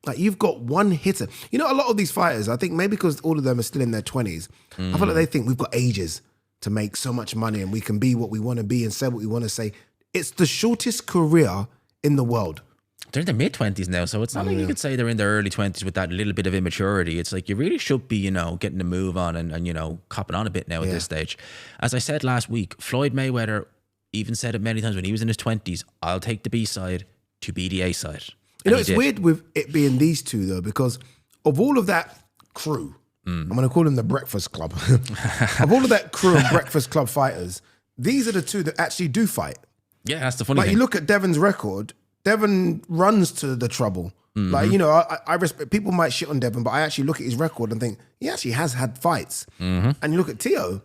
Like, you've got one hitter. You know, a lot of these fighters, I think maybe because all of them are still in their 20s, I feel like they think we've got ages to make so much money and we can be what we want to be and say what we want to say. It's the shortest career in the world. They're in their mid-20s now, so it's not like you could say they're in their early 20s with that little bit of immaturity. It's like you really should be, you know, getting a move on and you know, copping on a bit now at this stage. As I said last week, Floyd Mayweather even said it many times when he was in his 20s, I'll take the B side to be the A side. You know, it's weird with it being these two, though, because of all of that crew, I'm going to call them the Breakfast Club. Of all of that crew of Breakfast Club fighters, these are the two that actually do fight. Yeah, that's the funny thing. Like, you look at Devin's record, Devin runs to the trouble. Like, you know, I respect, people might shit on Devin, but I actually look at his record and think, he actually has had fights. And you look at Teo,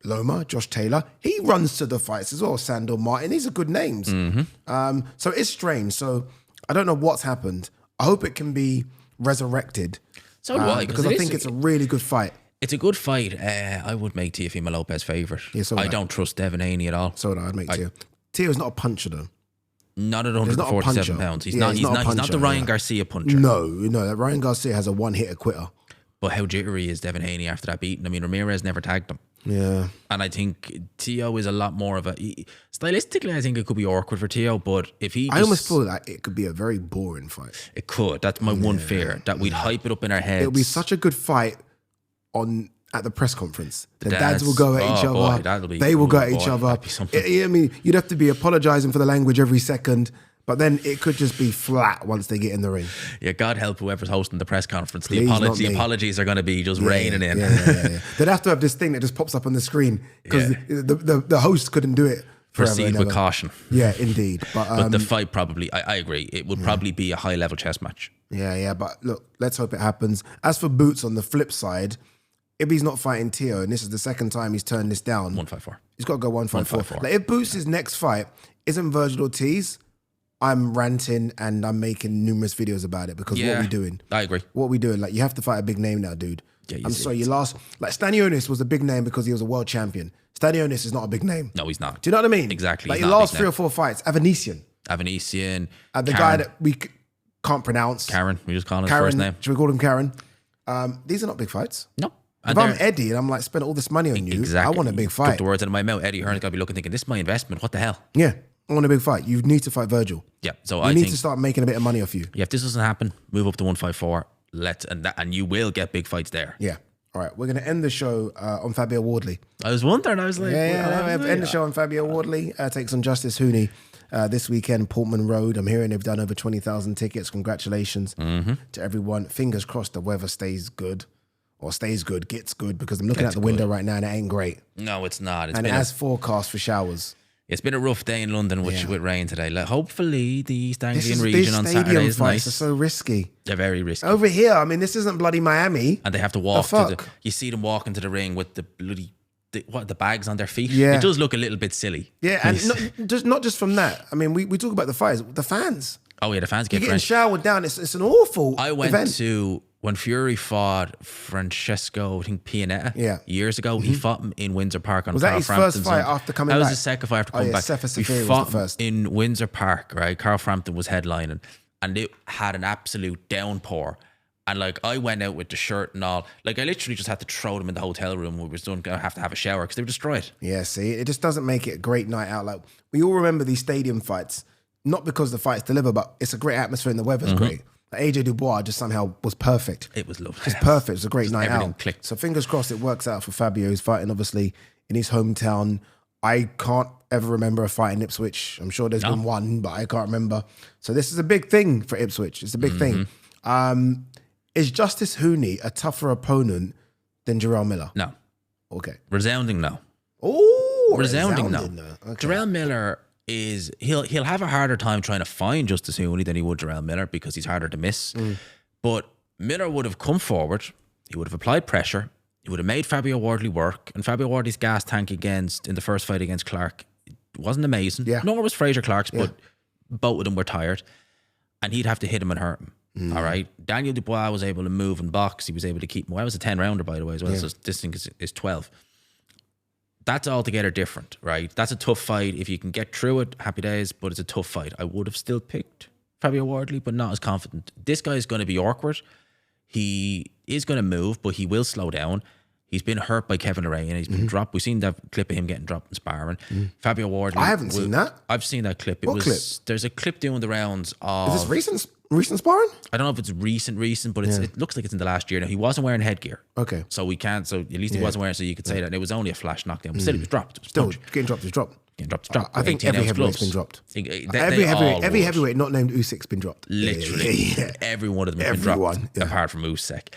Loma, Josh Taylor, he runs to the fights as well. Sandor Martin, these are good names. So it's strange. So I don't know what's happened. I hope it can be resurrected. So do I, because I think it's a really good fight. It's a good fight. I would make Teofimo Lopez favourite. Yeah, I don't trust Devin Haney at all. So I'd make Teo. Teo's not a puncher, though. Not at 147 pounds. He's not the Ryan Garcia puncher. No, that Ryan Garcia has a one-hitter quitter. But how jittery is Devin Haney after that beating? I mean, Ramirez never tagged him. Yeah. And I think Teo is a lot more of a... Stylistically, I think it could be awkward for Teo, but if he I almost feel like it could be a very boring fight. It could. That's my one fear, that we'd hype it up in our heads. It'll be such a good fight at the press conference. The dads will go at each other. They will go at each other. I mean, you'd have to be apologising for the language every second. But then it could just be flat once they get in the ring. Yeah, God help whoever's hosting the press conference. The apologies are going to be just raining in. Yeah. They'd have to have this thing that just pops up on the screen because the host couldn't do it. Proceed with caution. Yeah, indeed. But the fight probably, I agree, it would probably be a high-level chess match. Yeah. But look, let's hope it happens. As for Boots, on the flip side, if he's not fighting Teo, and this is the second time he's turned this down, 154. He's got to go 154. Like, if Boots' next fight isn't Virgil Ortiz, I'm ranting and I'm making numerous videos about it because what are we doing? I agree. What are we doing? Like, you have to fight a big name now, dude. Yeah, I'm sorry, you lost. Like, Stanionis was a big name because he was a world champion. Stanionis is not a big name. No, he's not. Do you know what I mean? Exactly. Like, he lost 3 or 4 fights. Avanesian. The guy that we can't pronounce. Karen. We just call him his first name. Should we call him Karen? These are not big fights. No. If I'm Eddie and I'm like, spend all this money on you, I want a big fight. Took the words out of my mouth. Eddie Hearn's got to be looking, thinking, this is my investment. What the hell? Yeah. I want a big fight. You need to fight Virgil. Yeah, so I need to start making a bit of money off you. Yeah, if this doesn't happen, move up to 154. And you will get big fights there. Yeah. All right, we're going to end the show on Fabio Wardley. I was wondering. I was like, end the show on Fabio Wardley. Takes on Justice Huni this weekend, Portman Road. I'm hearing they've done over 20,000 tickets. Congratulations to everyone. Fingers crossed the weather stays good. Or stays good, gets good, because I'm looking out the window right now and it ain't great. No, it's not. And it has forecast for showers. It's been a rough day in London with rain today. Like, hopefully the East Anglian region on Saturday is nice. These stadium fights are so risky. They're very risky. Over here, I mean, this isn't bloody Miami. And they have to walk. You see them walking to the ring with the bloody the bags on their feet. Yeah. It does look a little bit silly. Yeah, and not just from that. I mean, we talk about the fires, the fans. Oh yeah, the fans get getting showered down. It's an awful I went event. to when Fury fought Francesco, I think Pianetta, years ago. He fought him in Windsor Park on Carl Frampton's. Was that his first fight after coming back? That was his second fight after coming back. We fought was the first. In Windsor Park, right? Carl Frampton was headlining, and it had an absolute downpour. And like, I went out with the shirt and all. Like, I literally just had to throw them in the hotel room. We were going to have a shower because they were destroyed. Yeah, see, it just doesn't make it a great night out. Like, we all remember these stadium fights, not because the fights deliver, but it's a great atmosphere and the weather's great. Like, AJ Dubois just somehow was perfect. It was lovely. Just perfect. It was a great night everything out. Clicked. So fingers crossed it works out for Fabio. He's fighting obviously in his hometown. I can't ever remember a fight in Ipswich. I'm sure there's been one, but I can't remember. So this is a big thing for Ipswich. It's a big thing. Is Justice Huni a tougher opponent than Jarrell Miller? No. Okay. Resounding no. Oh, resounding no. Okay. Jarrell Miller is he'll have a harder time trying to find Justice Huni than he would Jarrell Miller because he's harder to miss. But Miller would have come forward. He would have applied pressure. He would have made Fabio Wardley work. And Fabio Wardley's gas tank in the first fight against Clark wasn't amazing. Yeah. Nor was Fraser Clark's, but both of them were tired, and he'd have to hit him and hurt him. All right. Daniel Dubois was able to move and box. He was able to keep him. Well, that was a 10-rounder, by the way, as well. So this thing is 12. That's altogether different, right? That's a tough fight. If you can get through it, happy days, but it's a tough fight. I would have still picked Fabio Wardley, but not as confident. This guy is going to be awkward. He is going to move, but he will slow down. He's been hurt by Kevin Lorraine and he's been dropped. We've seen that clip of him getting dropped in sparring. Fabio Wardley. I haven't seen that. I've seen that clip. What clip? There's a clip doing the rounds of... Is this recent sparring? I don't know if it's recent, but it looks like it's in the last year. Now, he wasn't wearing headgear. Okay. So we can't, so at least he wasn't wearing, so you could say that. And it was only a flash knockdown, but still he was dropped. Still, getting dropped is dropped. Getting dropped is dropped. I think every heavyweight's been dropped. Every heavyweight not named Usyk's been dropped. Literally. Every one of them has been dropped, apart from Usyk.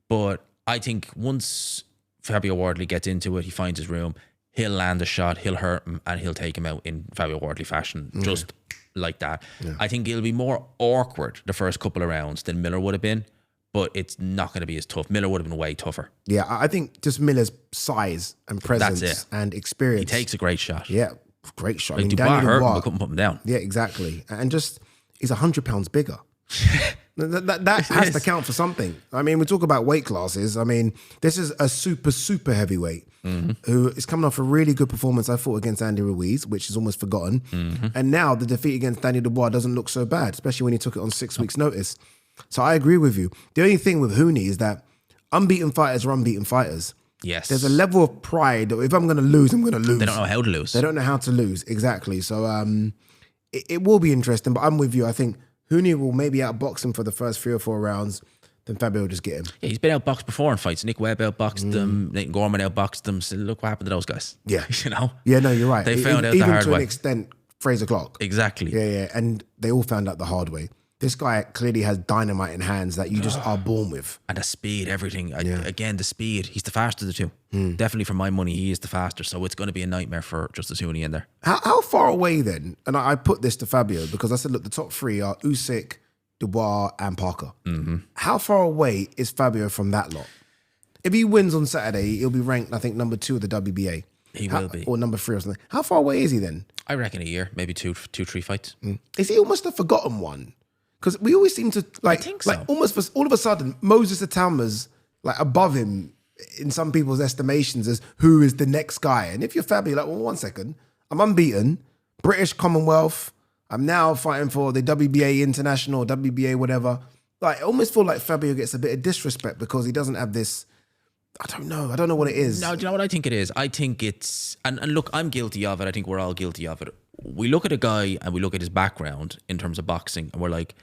But I think once Fabio Wardley gets into it, he finds his room, he'll land a shot, he'll hurt him, and he'll take him out in Fabio Wardley fashion, just like that. I think it'll be more awkward the first couple of rounds than Miller would have been, but it's not going to be as tough. Miller would have been way tougher. Yeah, I think just Miller's size and presence and experience. He takes a great shot. Yeah, great shot. Like, Dubois hurt him, but couldn't put him down. Yeah, exactly. And just, he's 100 pounds bigger. That has to count for something. I mean, we talk about weight classes. I mean, this is a super heavyweight who is coming off a really good performance. I fought against Andy Ruiz, which is almost forgotten. And now the defeat against Daniel Dubois doesn't look so bad, especially when he took it on 6 weeks' notice. So I agree with you. The only thing with Huni is that unbeaten fighters are unbeaten fighters. Yes. There's a level of pride that if I'm going to lose, I'm going to lose. They don't know how to lose. They don't know how to lose, exactly. So it will be interesting, but I'm with you. I think Huni will maybe outbox him for the first 3 or 4 rounds. Then Fabio will just get him. Yeah, he's been outboxed before in fights. Nick Webb outboxed them. Nathan Gorman outboxed them. So look what happened to those guys. Yeah. You know? Yeah, no, you're right. They found out the hard way. Even to an extent, Fraser Clark. Exactly. Yeah. And they all found out the hard way. This guy clearly has dynamite in hands that you just are born with. And the speed, everything. Again, the speed. He's the faster of the two. Definitely for my money, he is the faster. So it's going to be a nightmare for Justice Huni in there. How far away then? And I put this to Fabio because I said, look, the top 3 are Usyk, Dubois, and Parker. How far away is Fabio from that lot? If he wins on Saturday, he'll be ranked, I think, number 2 of the WBA. He will be. Or number 3 or something. How far away is he then? I reckon a year, maybe 2-3 fights. Is he almost a forgotten one? Because we always seem to I think so. like almost all of a sudden Moses Atama's like above him in some people's estimations as who is the next guy. And if you're Fabio, like, well, 1 second, I'm unbeaten, British Commonwealth. I'm now fighting for the WBA International, WBA whatever. Like, I almost feel like Fabio gets a bit of disrespect because he doesn't have this. I don't know what it is. No, do you know what I think it is? I think it's, and look, I'm guilty of it. I think we're all guilty of it. We look at a guy and we look at his background in terms of boxing and we're like,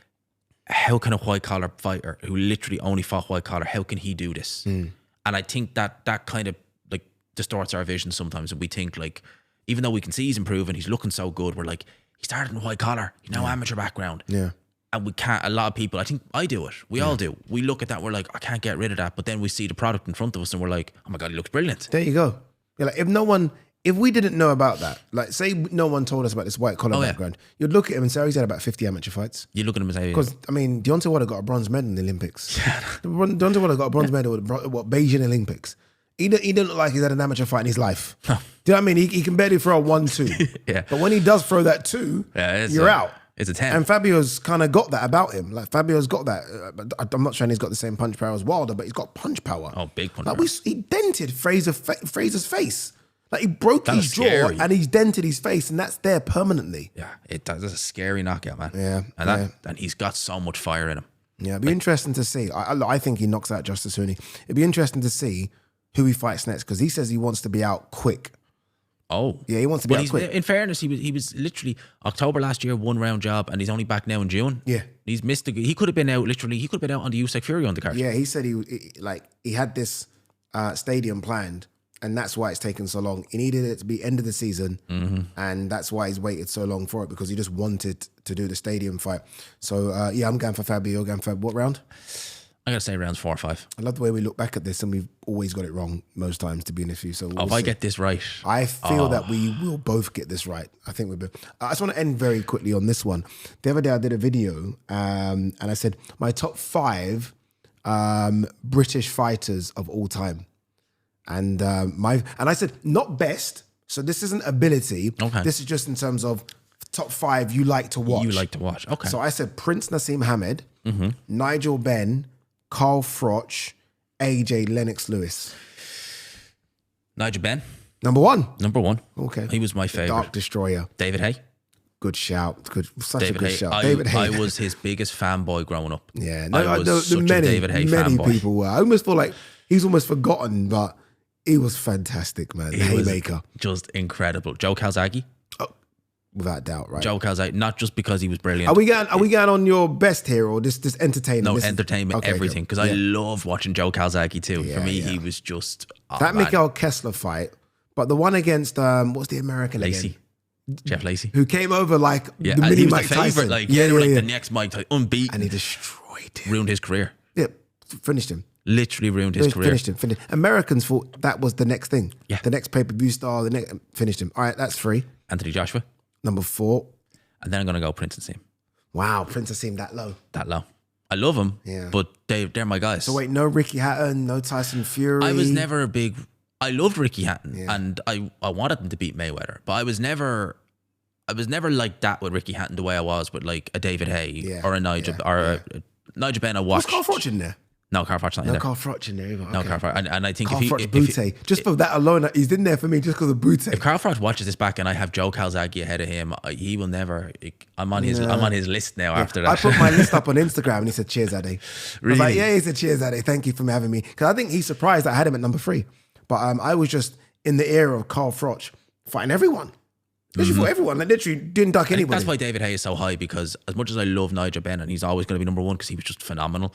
how can a white collar fighter who literally only fought white collar, how can he do this? And I think that kind of like distorts our vision sometimes. And we think like, even though we can see he's improving, he's looking so good, we're like, he started in white collar, you know, amateur background. Yeah. And we can't, a lot of people, I think I do it. We all do. We look at that, we're like, I can't get rid of that. But then we see the product in front of us and we're like, oh my God, he looks brilliant. There you go. You're like, if we didn't know about that, like say no one told us about this white collar background, you'd look at him and say, oh, he's had about 50 amateur fights. You look at him and say, because I mean, Deontay Wilder got a bronze medal in the Olympics. Deontay Wilder got a bronze medal at Beijing Olympics. He didn't look like he's had an amateur fight in his life. Do you know what I mean? He can barely throw a 1-2. But when he does throw that 2, you're out. It's a 10. And Fabio's kind of got that about him. Like Fabio's got that. I'm not saying he's got the same punch power as Wilder, but he's got punch power. Oh, big punch power. He dented Fraser's face. Like he broke his jaw and he's dented his face, and that's there permanently. Yeah, that's a scary knockout, man. Yeah, and he's got so much fire in him. Yeah, it'd be interesting to see. I think he knocks out Justice Huni. It'd be interesting to see who he fights next because he says he wants to be out quick. Oh, yeah, he wants to be out quick. In fairness, he was literally October last year, 1-round job, and he's only back now in June. Yeah, he's missed. He could have been out literally. He could have been out on the Usyk Fury undercard. Yeah, he said he had this stadium planned. And that's why it's taken so long. He needed it to be end of the season. And that's why he's waited so long for it because he just wanted to do the stadium fight. So, I'm going for Fabio. Going for what round? I'm going to say rounds 4 or 5. I love the way we look back at this and we've always got it wrong most times, to be honest with you. So if I get this right. I feel that we will both get this right. I think we'll be. I just want to end very quickly on this one. The other day I did a video and I said my top 5 British fighters of all time. And I said not best, so this isn't ability. Okay. This is just in terms of top 5 you like to watch. You like to watch. Okay. So I said Prince Nassim Hamed, Nigel Benn, Carl Froch, AJ Lennox Lewis. Nigel Benn. Number 1. Number 1. Okay. He was my favourite. Dark Destroyer. David Hay. Good shout. Such David a good Hay. shout. David Hay. I was his biggest fanboy growing up. Yeah. I was such a David Hay fanboy. Many people were. I almost feel like he's almost forgotten, but he was fantastic, man. The Haymaker. Just incredible. Joe Calzaghe. Without doubt, right? Joe Calzaghe, not just because he was brilliant. Are we going on your best here or this entertainment? No, entertainment, everything. Because I love watching Joe Calzaghe too. For me, he was just... that Mikael Kessler fight, but the one against, what's the American Lacey. again? Jeff Lacey. Who came over like the mini he was Mike the favorite. Tyson. Like, they were like the next Mike Tyson, unbeaten. And he destroyed him. Ruined his career. Yeah, finished him. Literally ruined his career. Finished him. Americans thought that was the next thing. Yeah. The next pay-per-view star, finished him. All right, that's 3. Anthony Joshua. Number 4. And then I'm going to go Prince Nassim. Wow, Prince Nassim that low. That low. I love him, Yeah. but they're my guys. So wait, no Ricky Hatton, no Tyson Fury. I was never a big... I loved Ricky Hatton, and I wanted him to beat Mayweather, but I was never like that with Ricky Hatton the way I was with like a David Hay or a Nigel a Nigel Benn. I watched. Was Carl Froch in there? No, Carl Froch not in there. No Carl Froch in there either. No, Carl Froch. And I think Carl if Froch, he... Butte. Just for that alone, he's in there for me just because of Butte. If Carl Froch watches this back and I have Joe Calzaghe ahead of him, he will never... I'm on his list now after that. I put my list up on Instagram and he said, cheers, Ade. Really? I was like, yeah, he said, cheers, Ade. Thank you for having me. Because I think he's surprised I had him at number 3. But I was just in the era of Carl Froch fighting everyone. Literally for everyone. Like, literally didn't duck anybody. That's why David Hay is so high, because as much as I love Nigel Benn and he's always going to be number 1 because he was just phenomenal,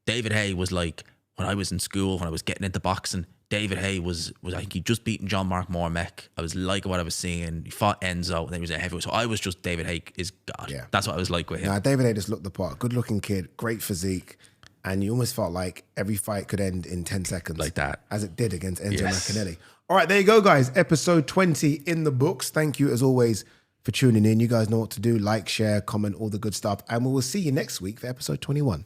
David Hay was like... When I was in school, when I was getting into boxing, David Hay was I think he'd just beaten John Mark Mormec. I was liking what I was seeing. He fought Enzo, and then he was a heavyweight. So I was just, David Hay is God. Yeah. That's what I was like with him. Nah, David Hay just looked the part. Good looking kid, great physique. And you almost felt like every fight could end in 10 seconds. Like that. As it did against Enzo Maccarinelli. All right, there you go, guys. Episode 20 in the books. Thank you, as always, for tuning in. You guys know what to do. Like, share, comment, all the good stuff. And we will see you next week for episode 21.